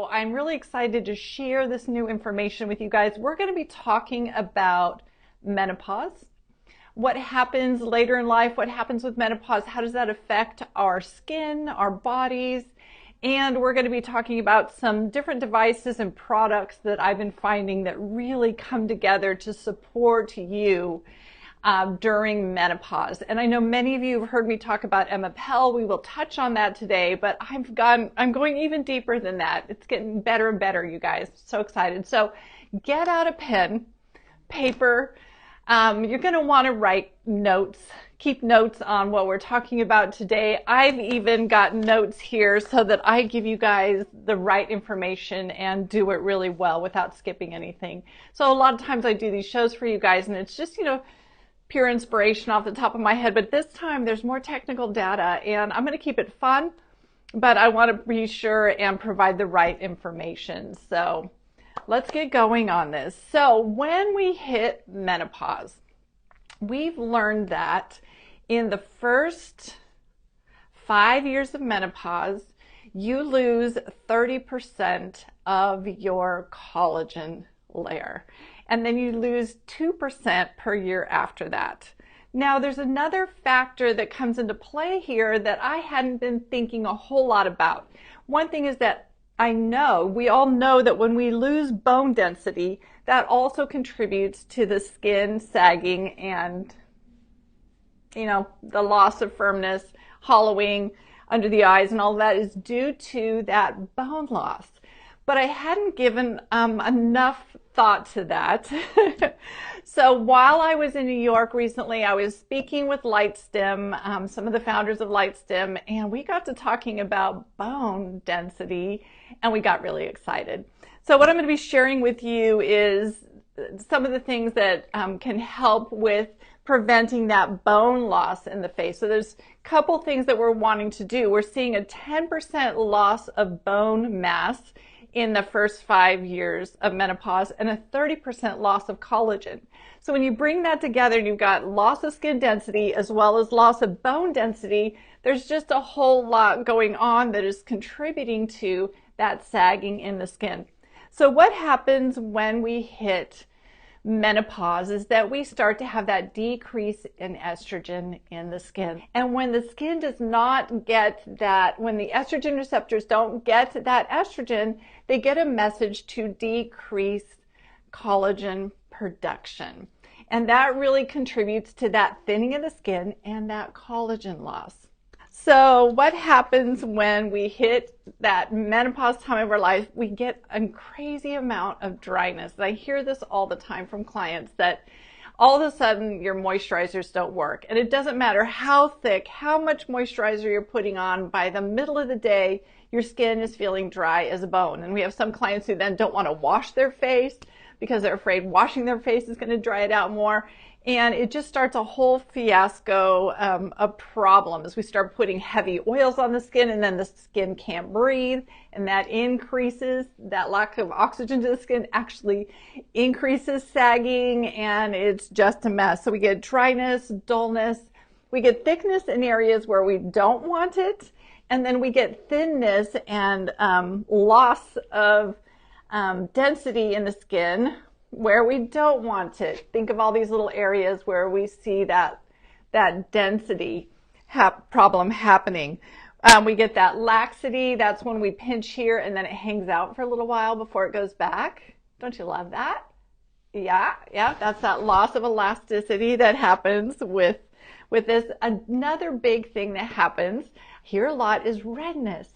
So I'm really excited to share this new information with you guys. We're going to be talking about menopause, what happens later in life, what happens with menopause, how does that affect our skin, our bodies, and we're going to be talking about some different devices and products that I've been finding that really come together to support you during menopause. And I know many of you have heard me talk about Menopause. We will touch on that today, but I'm going even deeper than that. It's getting better and better, you guys. So excited. So get out a pen, paper. You're going to want to write notes, keep notes on what we're talking about today. I've even got notes here so that I give you guys the right information and do it really well without skipping anything. So a lot of times I do these shows for you guys and it's just, pure inspiration off the top of my head, but this time there's more technical data and I'm going to keep it fun, but I want to be sure and provide the right information. So let's get going on this. So when we hit menopause, we've learned that in the first 5 years of menopause, you lose 30% of your collagen layer. And then you lose 2% per year after that. Now, there's another factor that comes into play here that I hadn't been thinking a whole lot about. One thing is that we all know that when we lose bone density, that also contributes to the skin sagging and, the loss of firmness, hollowing under the eyes, and all that is due to that bone loss. But I hadn't given enough thought to that. So while I was in New York recently, I was speaking with LightStim, some of the founders of LightStim, and we got to talking about bone density, and we got really excited. So what I'm going to be sharing with you is some of the things that can help with preventing that bone loss in the face. So there's a couple things that we're wanting to do. We're seeing a 10% loss of bone mass in the first 5 years of menopause and a 30% loss of collagen. So when you bring that together and you've got loss of skin density as well as loss of bone density, there's just a whole lot going on that is contributing to that sagging in the skin. So what happens when we hit menopause is that we start to have that decrease in estrogen in the skin. And when the skin does not get that, when the estrogen receptors don't get that estrogen, they get a message to decrease collagen production. And that really contributes to that thinning of the skin and that collagen loss. So what happens when we hit that menopause time of our life? We get a crazy amount of dryness. And I hear this all the time from clients that all of a sudden your moisturizers don't work. And it doesn't matter how thick, how much moisturizer you're putting on, by the middle of the day, your skin is feeling dry as a bone. And we have some clients who then don't want to wash their face because they're afraid washing their face is going to dry it out more. And it just starts a whole fiasco of problems. We start putting heavy oils on the skin and then the skin can't breathe, and that increases, that lack of oxygen to the skin actually increases sagging, and it's just a mess. So we get dryness, dullness, we get thickness in areas where we don't want it, and then we get thinness and loss of density in the skin where we don't want it. Think of all these little areas where we see that density problem happening. We get that laxity. That's when we pinch here and then it hangs out for a little while before it goes back. Don't you love that? Yeah, that's that loss of elasticity that happens with this. Another big thing that happens here a lot is redness.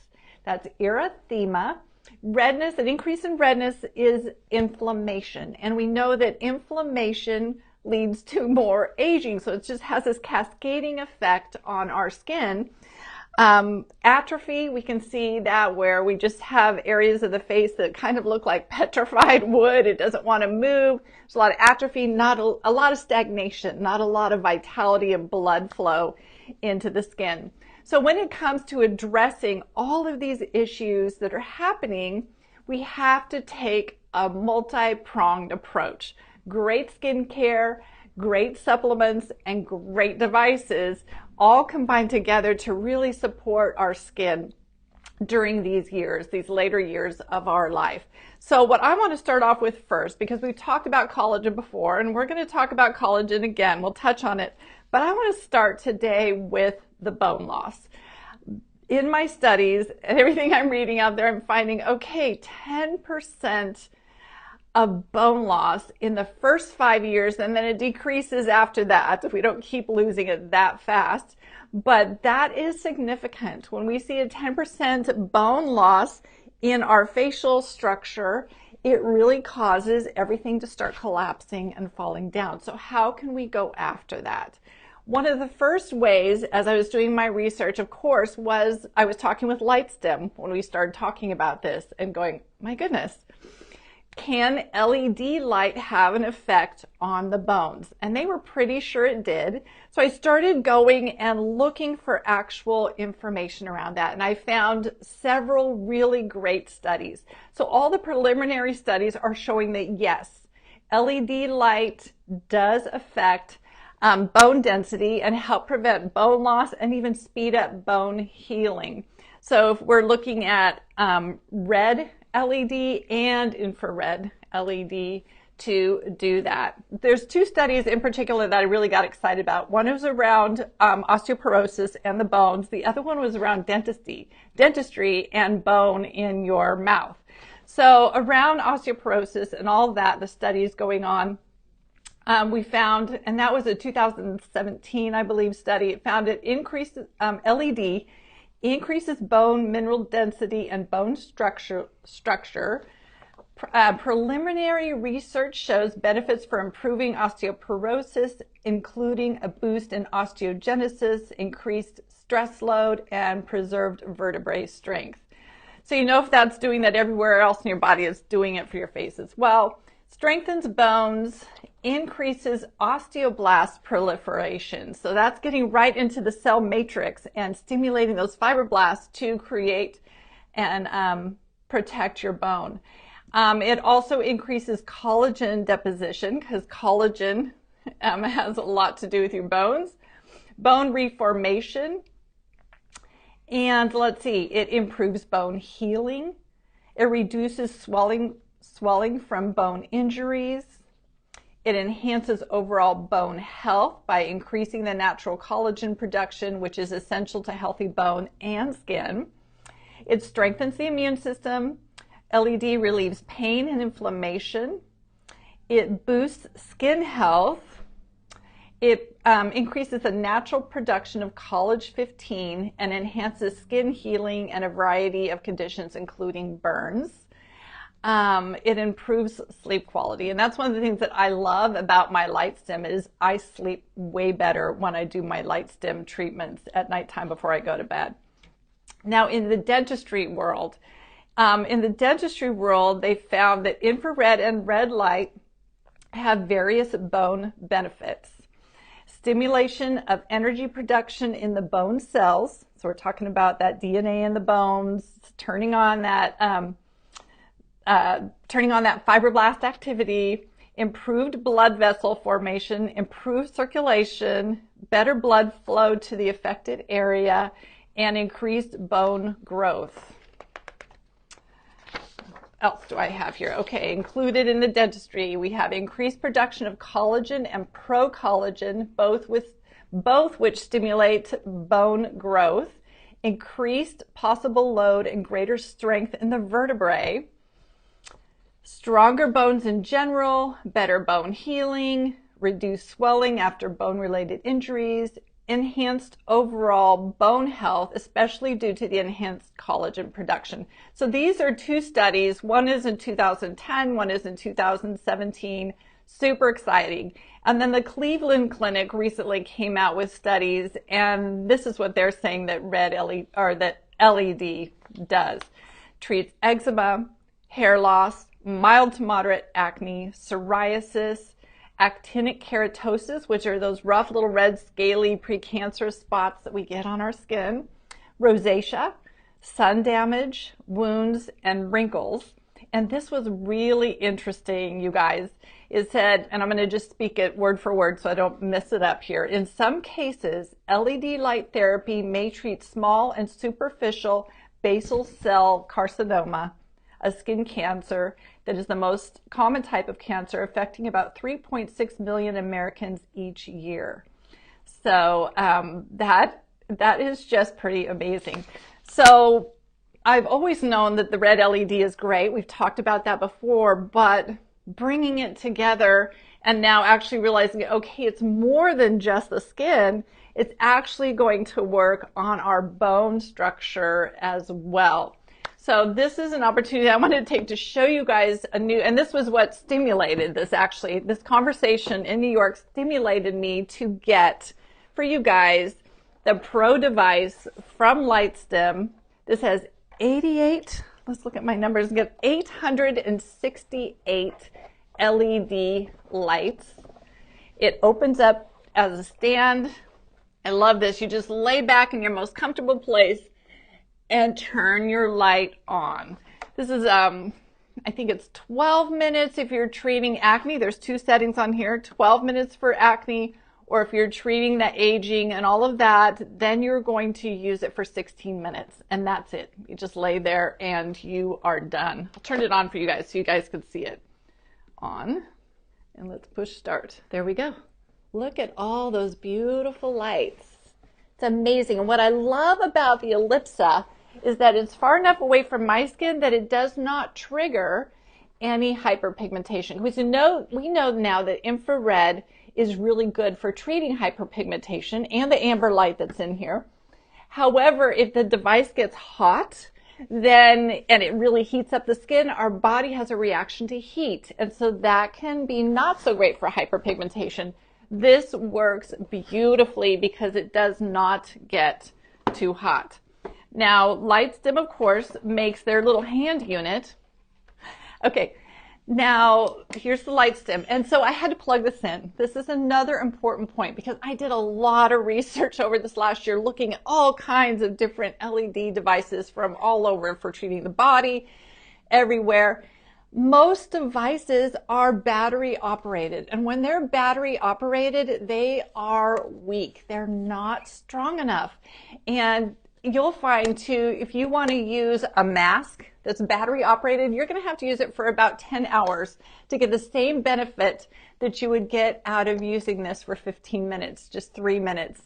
That's erythema. Redness, an increase in redness is inflammation. And we know that inflammation leads to more aging. So it just has this cascading effect on our skin. Atrophy, we can see that where we just have areas of the face that kind of look like petrified wood. It doesn't want to move. There's a lot of atrophy, not a lot of stagnation, not a lot of vitality and blood flow into the skin. So when it comes to addressing all of these issues that are happening, we have to take a multi-pronged approach. Great skincare, great supplements, and great devices all combined together to really support our skin. during these years, these later years of our life. So what I want to start off with first, because we've talked about collagen before, and we're going to talk about collagen again, we'll touch on it, but I want to start today with the bone loss. In my studies and everything I'm reading out there, I'm finding, okay, 10% of bone loss in the first 5 years, and then it decreases after that if we don't keep losing it that fast. But that is significant. When we see a 10% bone loss in our facial structure, it really causes everything to start collapsing and falling down. So how can we go after that? One of the first ways, as I was doing my research, of course, was I was talking with LightStim when we started talking about this and going, my goodness, can LED light have an effect on the bones? And they were pretty sure it did. So I started going and looking for actual information around that. And I found several really great studies. So all the preliminary studies are showing that yes, LED light does affect bone density and help prevent bone loss and even speed up bone healing. So if we're looking at red LED and infrared LED to do that. There's two studies in particular that I really got excited about. One was around osteoporosis and the bones. The other one was around dentistry and bone in your mouth. So around osteoporosis and all of that, the studies going on, we found, and that was a 2017, I believe, study. It found it increases LED increases bone mineral density and bone structure. Preliminary research shows benefits for improving osteoporosis, including a boost in osteogenesis, increased stress load, and preserved vertebrae strength. So you know if that's doing that everywhere else in your body, it's doing it for your face as well. Strengthens bones, increases osteoblast proliferation. So that's getting right into the cell matrix and stimulating those fibroblasts to create and protect your bone. It also increases collagen deposition because collagen has a lot to do with your bones. Bone reformation. And let's see, it improves bone healing. It reduces swelling from bone injuries. It enhances overall bone health by increasing the natural collagen production, which is essential to healthy bone and skin. It strengthens the immune system. LED relieves pain and inflammation. It boosts skin health. It increases the natural production of collagen 15 and enhances skin healing and a variety of conditions, including burns. It improves sleep quality. And that's one of the things that I love about my LightStim is I sleep way better when I do my LightStim treatments at nighttime before I go to bed. Now, in the dentistry world, they found that infrared and red light have various bone benefits. Stimulation of energy production in the bone cells. So we're talking about that DNA in the bones, turning on that fibroblast activity, improved blood vessel formation, improved circulation, better blood flow to the affected area, and increased bone growth. What else do I have here? Okay, included in the dentistry, we have increased production of collagen and procollagen, both which stimulate bone growth, increased possible load and greater strength in the vertebrae, stronger bones in general, better bone healing, reduced swelling after bone-related injuries, enhanced overall bone health, especially due to the enhanced collagen production. So these are two studies. One is in 2010, one is in 2017. Super exciting. And then the Cleveland Clinic recently came out with studies, and this is what they're saying that that LED does. Treats eczema, hair loss, mild to moderate acne, psoriasis, actinic keratosis, which are those rough little red scaly precancerous spots that we get on our skin, rosacea, sun damage, wounds, and wrinkles. And this was really interesting, you guys. It said, and I'm going to just speak it word for word so I don't mess it up here. In some cases, LED light therapy may treat small and superficial basal cell carcinoma, a skin cancer that is the most common type of cancer, affecting about 3.6 million Americans each year. So that is just pretty amazing. So I've always known that the red LED is great. We've talked about that before, but bringing it together and now actually realizing, okay, it's more than just the skin. It's actually going to work on our bone structure as well. So this is an opportunity I wanted to take to show you guys a new, and this was what stimulated this actually. This conversation in New York stimulated me to get, for you guys, the Pro device from LightStim. This has 88, let's look at my numbers, get 868 LED lights. It opens up as a stand. I love this. You just lay back in your most comfortable place and turn your light on. This is, I think it's 12 minutes if you're treating acne. There's 2 settings on here, 12 minutes for acne, or if you're treating the aging and all of that, then you're going to use it for 16 minutes. And that's it. You just lay there and you are done. I'll turn it on for you guys so you guys can see it. On. And let's push start. There we go. Look at all those beautiful lights. It's amazing. And what I love about the Ellipsa is that it's far enough away from my skin that it does not trigger any hyperpigmentation. We know now that infrared is really good for treating hyperpigmentation and the amber light that's in here. However, if the device gets hot, and it really heats up the skin, our body has a reaction to heat. And so that can be not so great for hyperpigmentation. This works beautifully because it does not get too hot. Now, LightStim, of course, makes their little hand unit. Okay. Now, here's the LightStim. And so I had to plug this in. This is another important point because I did a lot of research over this last year looking at all kinds of different LED devices from all over for treating the body, everywhere. Most devices are battery operated. And when they're battery operated, they are weak. They're not strong enough. And you'll find too, if you want to use a mask that's battery operated, you're going to have to use it for about 10 hours to get the same benefit that you would get out of using this for 15 minutes, just 3 minutes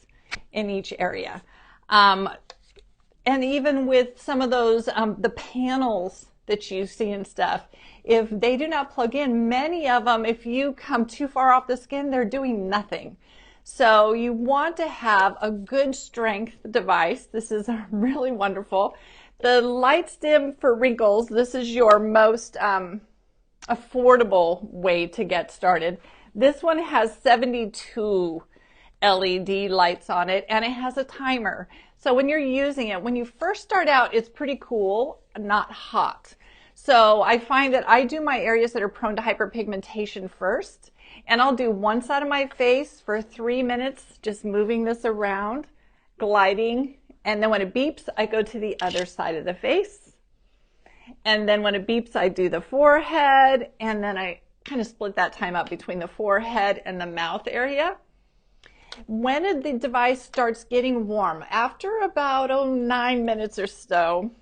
in each area. And even with some of those, the panels that you see and stuff, if they do not plug in, many of them, if you come too far off the skin, they're doing nothing. So you want to have a good strength device. This is really wonderful. The LightStim for wrinkles, this is your most affordable way to get started. This one has 72 LED lights on it, and it has a timer. So when you're using it, when you first start out, it's pretty cool, not hot. So I find that I do my areas that are prone to hyperpigmentation first, and I'll do one side of my face for 3 minutes, just moving this around, gliding, and then when it beeps, I go to the other side of the face. And then when it beeps, I do the forehead, and then I kind of split that time up between the forehead and the mouth area. When the device starts getting warm, after about 9 minutes or so,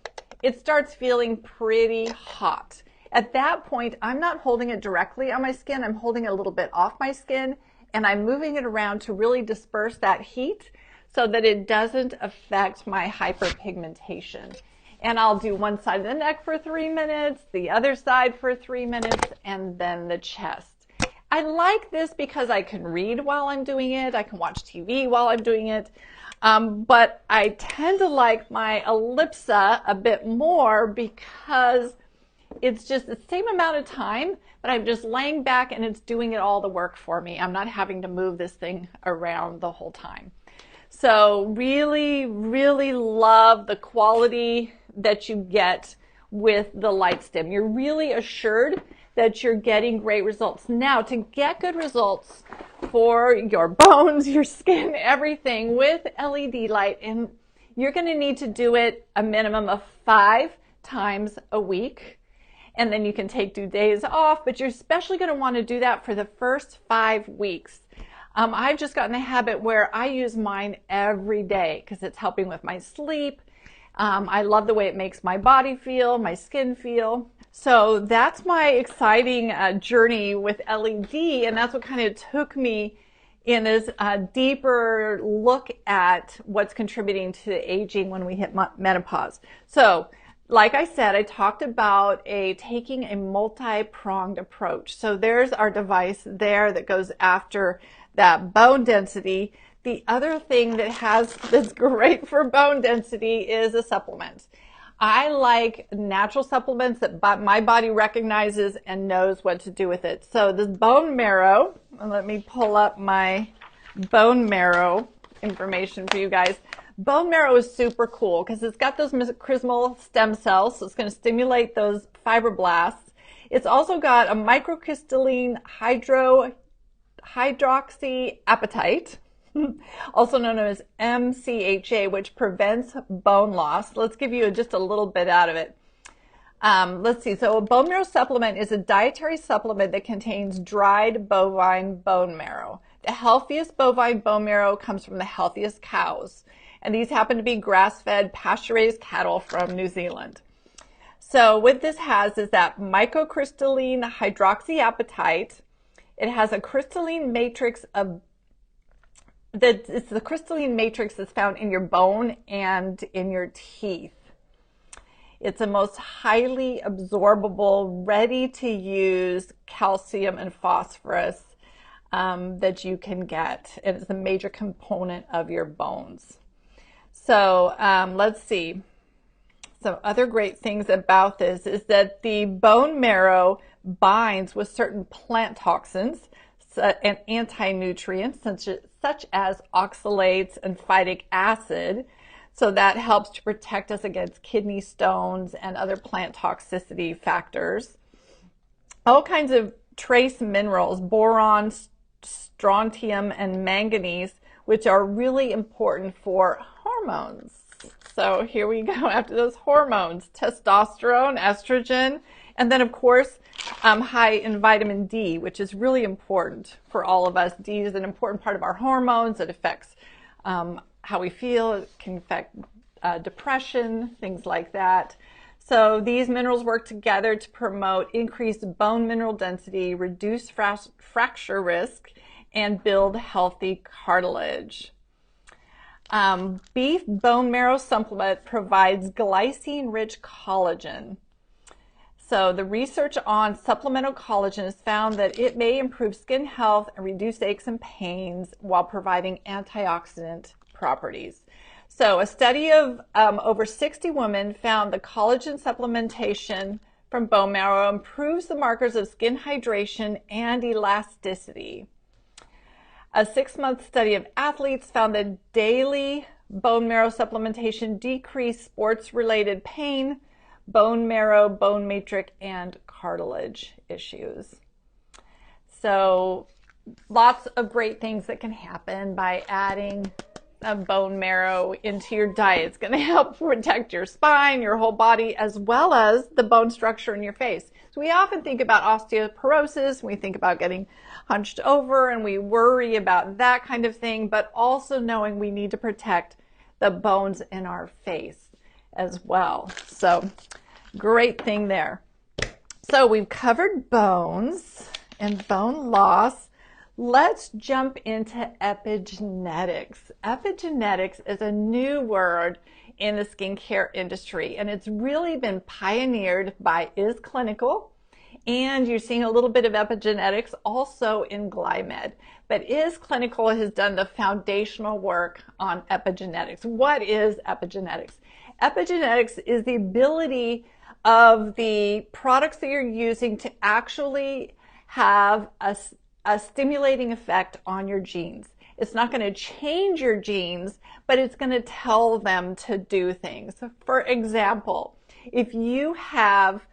it starts feeling pretty hot. At that point, I'm not holding it directly on my skin. I'm holding it a little bit off my skin, and I'm moving it around to really disperse that heat so that it doesn't affect my hyperpigmentation. And I'll do one side of the neck for 3 minutes, the other side for 3 minutes, and then the chest. I like this because I can read while I'm doing it. I can watch TV while I'm doing it. But I tend to like my Ellipsa a bit more because it's just the same amount of time, but I'm just laying back and it's doing it all the work for me. I'm not having to move this thing around the whole time. So really, really love the quality that you get with the LightStim. You're really assured that you're getting great results. Now, to get good results for your bones, your skin, everything with LED light, and you're going to need to do it a minimum of 5 times a week. And then you can take 2 days off, but you're especially going to want to do that for the first 5 weeks. I've just gotten the habit where I use mine every day because it's helping with my sleep. I love the way it makes my body feel, my skin feel. So that's my exciting journey with LED, and that's what kind of took me in this deeper look at what's contributing to aging when we hit menopause. So, like I said, I talked about taking a multi-pronged approach. So there's our device there that goes after that bone density. The other thing that's great for bone density is a supplement. I like natural supplements that my body recognizes and knows what to do with it. So this bone marrow, and let me pull up my bone marrow information for you guys. Bone marrow is super cool because it's got those mesenchymal stem cells, so it's going to stimulate those fibroblasts. It's also got a microcrystalline hydroxyapatite, also known as MCHA, which prevents bone loss. Let's give you just a little bit out of it. Let's see. So a bone marrow supplement is a dietary supplement that contains dried bovine bone marrow. The healthiest bovine bone marrow comes from the healthiest cows, and these happen to be grass-fed, pasture-raised cattle from New Zealand. So what this has is that microcrystalline hydroxyapatite. It has a crystalline matrix it's the crystalline matrix that's found in your bone and in your teeth. It's the most highly absorbable, ready-to-use calcium and phosphorus that you can get. And it's a major component of your bones. So let's see. Some other great things about this is that the bone marrow binds with certain plant toxins and anti-nutrients such as oxalates and phytic acid. So that helps to protect us against kidney stones and other plant toxicity factors. All kinds of trace minerals, boron, strontium, and manganese, which are really important for hormones. So here we go after those hormones: testosterone, estrogen, and then of course high in vitamin D, which is really important for all of us. D is an important part of our hormones. It affects how we feel. It can affect depression, things like that. So these minerals work together to promote increased bone mineral density, reduce fracture risk, and build healthy cartilage. Beef bone marrow supplement provides glycine-rich collagen. So the research on supplemental collagen has found that it may improve skin health and reduce aches and pains while providing antioxidant properties. So a study of over 60 women found the collagen supplementation from bone marrow improves the markers of skin hydration and elasticity. A 6-month study of athletes found that daily bone marrow supplementation decreased sports-related pain, bone marrow, bone matrix, and cartilage issues. So lots of great things that can happen by adding a bone marrow into your diet. It's going to help protect your spine, your whole body, as well as the bone structure in your face. So we often think about osteoporosis, we think about getting hunched over, and we worry about that kind of thing, but also knowing we need to protect the bones in our face as well. So great thing there. So we've covered bones and bone loss. Let's jump into epigenetics. Epigenetics is a new word in the skincare industry, and it's really been pioneered by Is Clinical, and you're seeing a little bit of epigenetics also in Glymed. But Is Clinical has done the foundational work on epigenetics. What is epigenetics? Epigenetics is the ability of the products that you're using to actually have a stimulating effect on your genes. It's not going to change your genes, but it's going to tell them to do things. So for example, if you have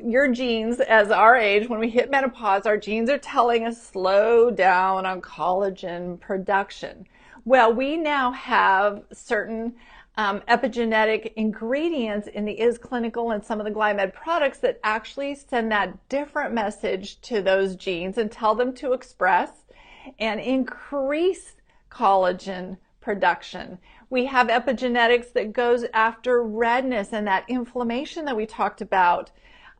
your genes, as our age, when we hit menopause, our genes are telling us slow down on collagen production. Well, we now have certain epigenetic ingredients in the Is Clinical and some of the Glymed products that actually send that different message to those genes and tell them to express and increase collagen production. We have epigenetics that goes after redness and that inflammation that we talked about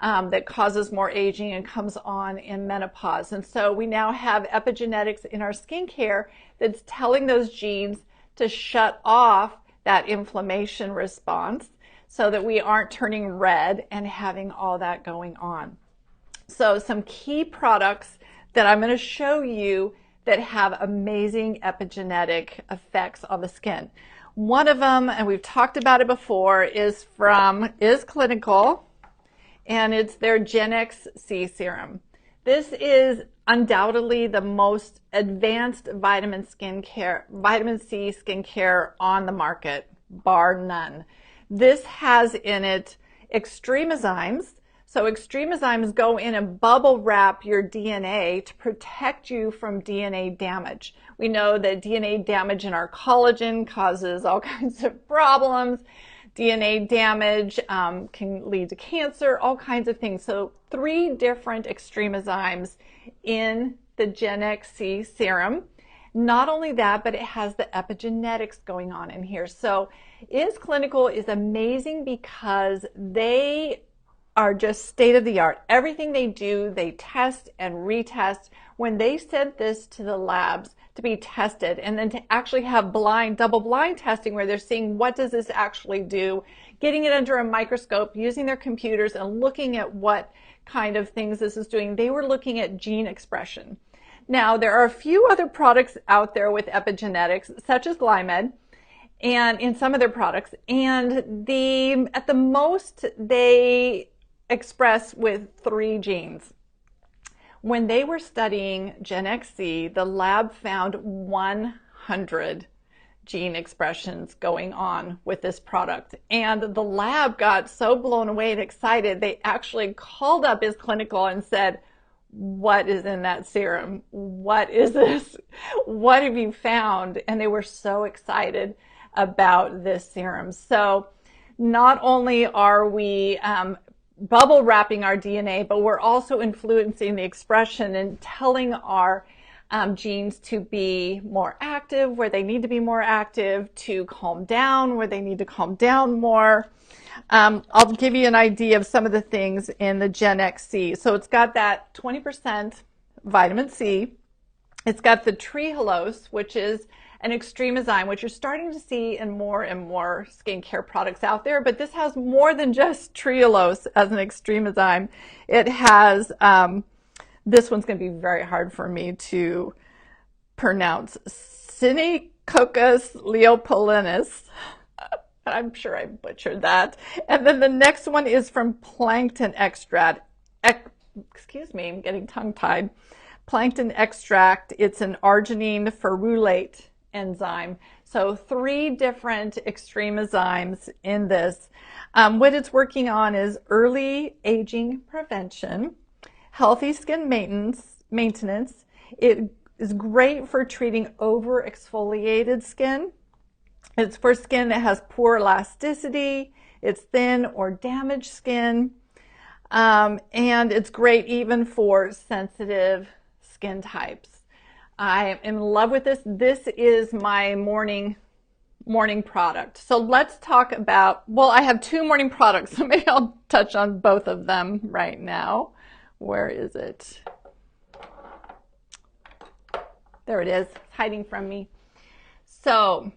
that causes more aging and comes on in menopause. And so we now have epigenetics in our skincare that's telling those genes to shut off that inflammation response so that we aren't turning red and having all that going on. So some key products that I'm going to show you that have amazing epigenetic effects on the skin. One of them, and we've talked about it before, is Clinical, and it's their Gen X C serum. This is undoubtedly the most advanced vitamin C skincare on the market, bar none. This has in it extreme enzymes. So extreme enzymes go in and bubble wrap your DNA to protect you from DNA damage. We know that DNA damage in our collagen causes all kinds of problems. DNA damage can lead to cancer, all kinds of things. So 3 different extreme enzymes in the Gen X C serum. Not only that, but it has the epigenetics going on in here. So Clinical is amazing because they are just state of the art. Everything they do, they test and retest. When they sent this to the labs to be tested and then to actually have double blind testing where they're seeing what does this actually do, getting it under a microscope, using their computers and looking at what kind of things this is doing, they were looking at gene expression. Now, there are a few other products out there with epigenetics, such as Glymed, and in some of their products, and at the most, they express with 3 genes. When they were studying Gen XC, the lab found 100 gene expressions going on with this product. And the lab got so blown away and excited, they actually called up Clinical and said, what is in that serum? What is this? What have you found? And they were so excited about this serum. So not only are we bubble wrapping our DNA, but we're also influencing the expression and telling our genes to be more active where they need to be more active, to calm down where they need to calm down more. I'll give you an idea of some of the things in the Gen XC. So it's got that 20% vitamin C. It's got the trehalose, which is an extreme enzyme, which you're starting to see in more and more skincare products out there. But this has more than just trehalose as an extreme enzyme. It has, this one's going to be very hard for me to pronounce, Synechococcus leopolinus. I'm sure I butchered that. And then the next one is from plankton extract. Excuse me, I'm getting tongue-tied. Plankton extract, it's an arginine ferulate enzyme. So 3 different extreme enzymes in this. What it's working on is early aging prevention, healthy skin maintenance. It is great for treating over-exfoliated skin. It's for skin that has poor elasticity, it's thin or damaged skin, and it's great even for sensitive skin types. I am in love with this. This is my morning product. So let's talk about, well, I have 2 morning products, so maybe I'll touch on both of them right now. Where is it? There it is, it's hiding from me. So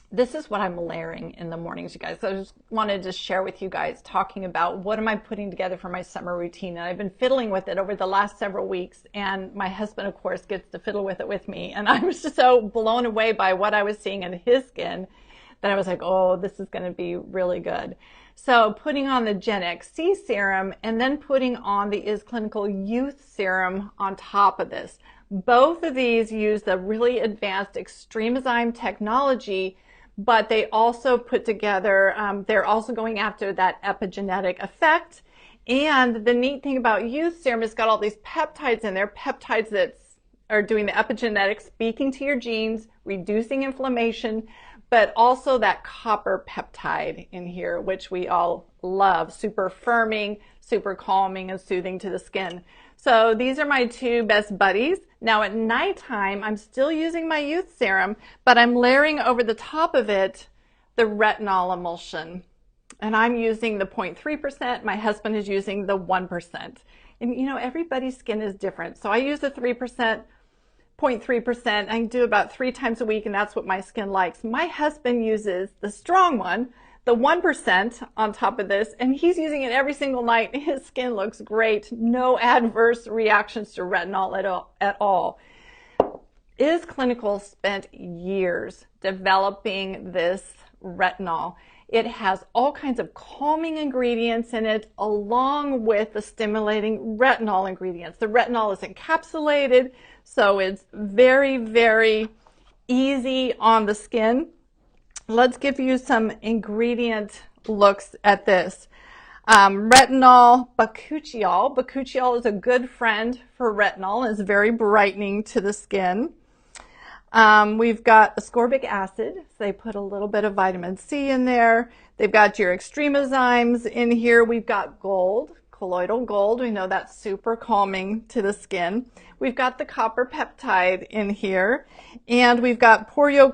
this is what I'm layering in the mornings, you guys. So I just wanted to share with you guys, talking about what am I putting together for my summer routine. And I've been fiddling with it over the last several weeks. And my husband, of course, gets to fiddle with it with me. And I was just so blown away by what I was seeing in his skin that I was like, oh, this is going to be really good. So putting on the Gen XC serum and then putting on the Clinical Youth serum on top of this. Both of these use the really advanced extreme enzyme technology, but they also put together, they're also going after that epigenetic effect. And the neat thing about Youth Serum is got all these peptides in there, peptides that are doing the epigenetic, speaking to your genes, reducing inflammation, but also that copper peptide in here, which we all love, super firming, super calming and soothing to the skin. So these are my two best buddies. Now at nighttime, I'm still using my youth serum, but I'm layering over the top of it the retinol emulsion. And I'm using the 0.3%. My husband is using the 1%. And you know, everybody's skin is different. So I use the 3%, 0.3%. I do about 3 times a week, and that's what my skin likes. My husband uses the strong one, the 1% on top of this, and he's using it every single night. His skin looks great. No adverse reactions to retinol at all. Is Clinical spent years developing this retinol. It has all kinds of calming ingredients in it, along with the stimulating retinol ingredients. The retinol is encapsulated, so it's very, very easy on the skin. Let's give you some ingredient looks at this. Retinol, bakuchiol. Bakuchiol is a good friend for retinol. It's very brightening to the skin. We've got ascorbic acid, so they put a little bit of vitamin C in there. They've got your extremozymes in here. We've got gold, colloidal gold. We know that's super calming to the skin. We've got the copper peptide in here. And we've got poreo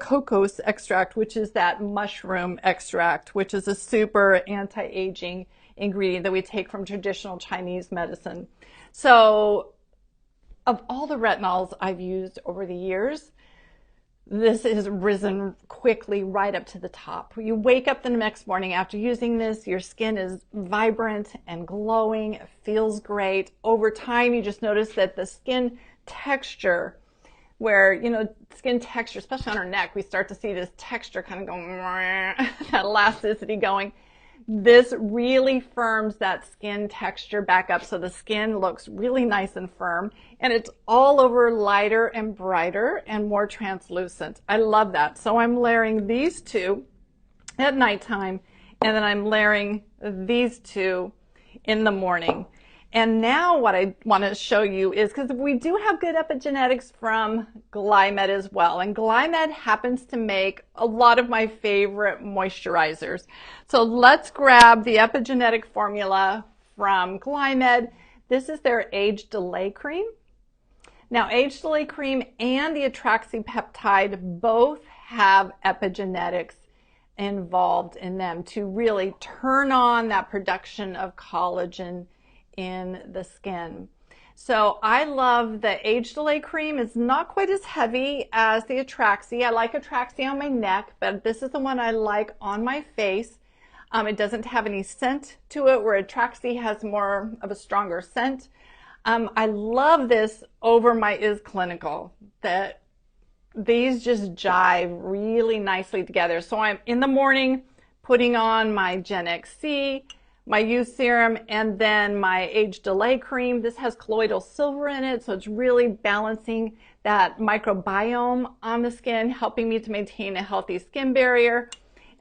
extract, which is that mushroom extract, which is a super anti-aging ingredient that we take from traditional Chinese medicine. So of all the retinols I've used over the years, this has risen quickly right up to the top. You wake up the next morning after using this, your skin is vibrant and glowing, it feels great. Over time, you just notice that the skin texture, where, you know, skin texture, especially on our neck, we start to see this texture kind of going, that elasticity going. This really firms that skin texture back up, so the skin looks really nice and firm, and it's all over lighter and brighter and more translucent. I love that. So I'm layering these two at nighttime, and then I'm layering these two in the morning. And now what I want to show you is, because we do have good epigenetics from Glymed as well. And Glymed happens to make a lot of my favorite moisturizers. So let's grab the epigenetic formula from Glymed. This is their age delay cream. Now, age delay cream and the Atraxi peptide both have epigenetics involved in them to really turn on that production of collagen in the skin. So I love the age delay cream. It's not quite as heavy as the Atraxi. I like Atraxi on my neck, but this is the one I like on my face. It doesn't have any scent to it, where Atraxi has more of a stronger scent. I love this over my Is Clinical. These just jive really nicely together. So I'm in the morning putting on my Gen XC, my youth serum, and then my age delay cream. This has colloidal silver in it, so it's really balancing that microbiome on the skin, helping me to maintain a healthy skin barrier.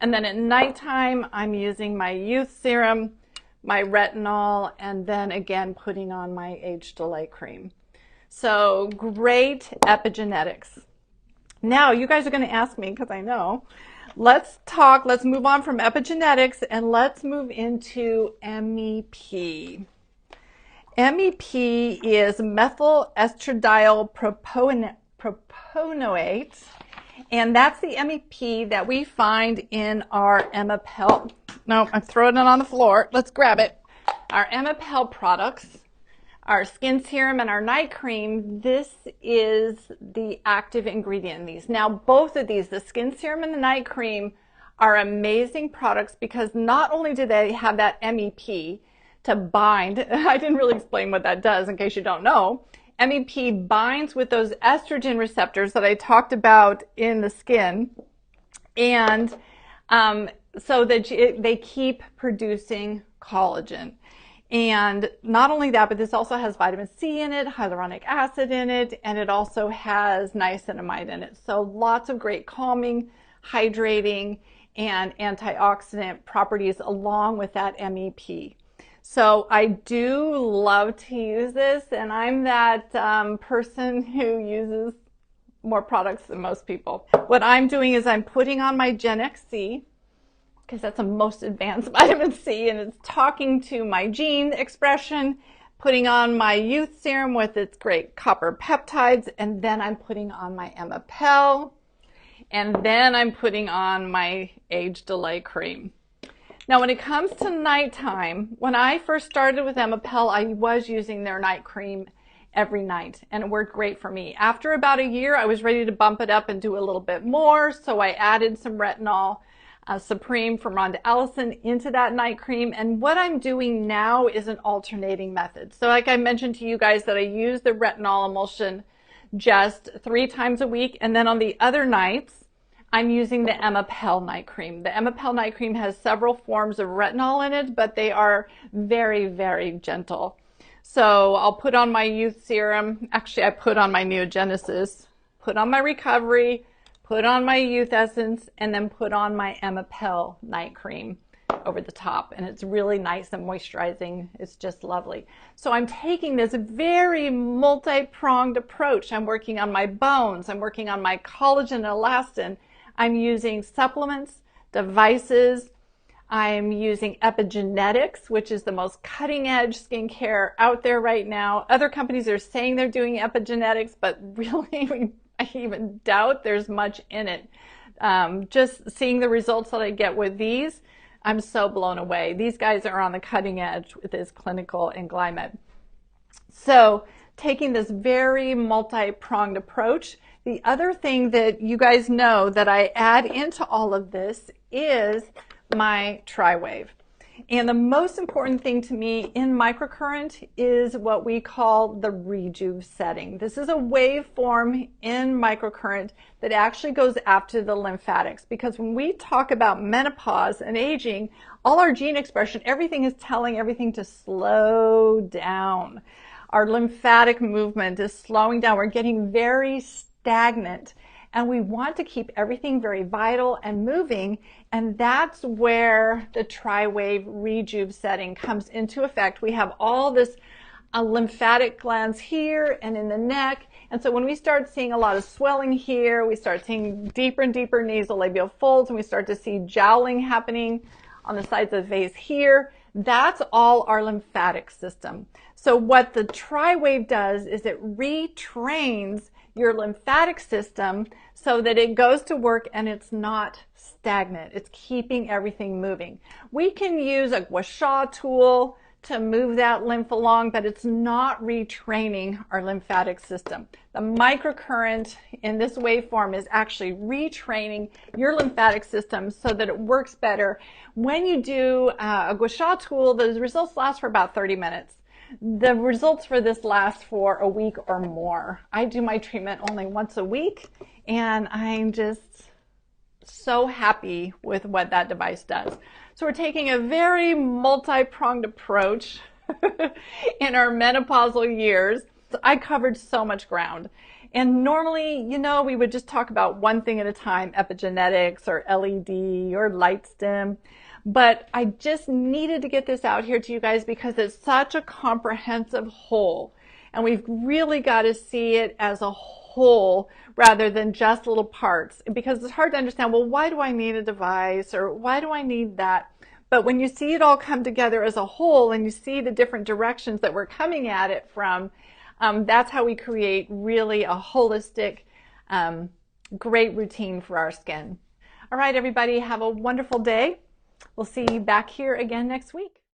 And then at nighttime, I'm using my youth serum, my retinol, and then again putting on my age delay cream. So great epigenetics. Now you guys are going to ask me, because I know, let's move on from epigenetics and let's move into MEP. MEP is methyl estradiol propanoate, and that's the MEP that we find in our Emapel. No, I'm throwing it on the floor. Let's grab it. Our Emapel products, our skin serum and our night cream, this is the active ingredient in these. Now, both of these, the skin serum and the night cream, are amazing products because not only do they have that MEP to bind, I didn't really explain what that does in case you don't know. MEP binds with those estrogen receptors that I talked about in the skin, and so that they keep producing collagen. And not only that, but this also has vitamin C in it, hyaluronic acid in it, and it also has niacinamide in it. So lots of great calming, hydrating, and antioxidant properties along with that MEP. So I do love to use this, and I'm that person who uses more products than most people. What I'm doing is I'm putting on my Gen XC. because that's the most advanced vitamin C, and it's talking to my gene expression, putting on my youth serum with its great copper peptides, and then I'm putting on my Emapel, and then I'm putting on my age delay cream. Now, when it comes to nighttime, when I first started with Emapel, I was using their night cream every night, and it worked great for me. After about a year, I was ready to bump it up and do a little bit more, so I added some retinol Supreme from Rhonda Ellison into that night cream, and what I'm doing now is an alternating method. So like I mentioned to you guys that I use the retinol emulsion just 3 times a week, and then on the other nights, I'm using the Emapel night cream. The Emapel night cream has several forms of retinol in it, but they are very, very gentle. So I'll put on my youth serum. Actually, I put on my Neogenesis, put on my recovery, put on my youth essence, and then put on my Emapel night cream over the top. And it's really nice and moisturizing. It's just lovely. So I'm taking this very multi-pronged approach. I'm working on my bones. I'm working on my collagen and elastin. I'm using supplements, devices. I'm using Epigenetics, which is the most cutting-edge skincare out there right now. Other companies are saying they're doing epigenetics, but really, I even doubt there's much in it. Just seeing the results that I get with these, I'm so blown away. These guys are on the cutting edge with this clinical and Glymed. So taking this very multi-pronged approach, the other thing that you guys know that I add into all of this is my tri-wave. And the most important thing to me in microcurrent is what we call the rejuve setting. This is a waveform in microcurrent that actually goes after the lymphatics, because when we talk about menopause and aging, all our gene expression, everything is telling everything to slow down. Our lymphatic movement is slowing down. We're getting very stagnant. And we want to keep everything very vital and moving, and that's where the tri-wave rejuve setting comes into effect. We have all this lymphatic glands here and in the neck, and so when we start seeing a lot of swelling here, we start seeing deeper and deeper nasolabial folds, and we start to see jowling happening on the sides of the face here. That's all our lymphatic system. So what the tri-wave does is it retrains your lymphatic system so that it goes to work and it's not stagnant. It's keeping everything moving. We can use a gua sha tool to move that lymph along, but it's not retraining our lymphatic system. The microcurrent in this waveform is actually retraining your lymphatic system so that it works better. When you do a gua sha tool, the results last for about 30 minutes. The results for this last for a week or more. I do my treatment only once a week, and I'm just so happy with what that device does. So we're taking a very multi-pronged approach in our menopausal years. I covered so much ground. And normally, you know, we would just talk about one thing at a time, epigenetics or LED or light stim. But I just needed to get this out here to you guys because it's such a comprehensive whole. And we've really got to see it as a whole rather than just little parts. Because it's hard to understand, well, why do I need a device or why do I need that? But when you see it all come together as a whole and you see the different directions that we're coming at it from, that's how we create really a holistic, great routine for our skin. All right, everybody, have a wonderful day. We'll see you back here again next week.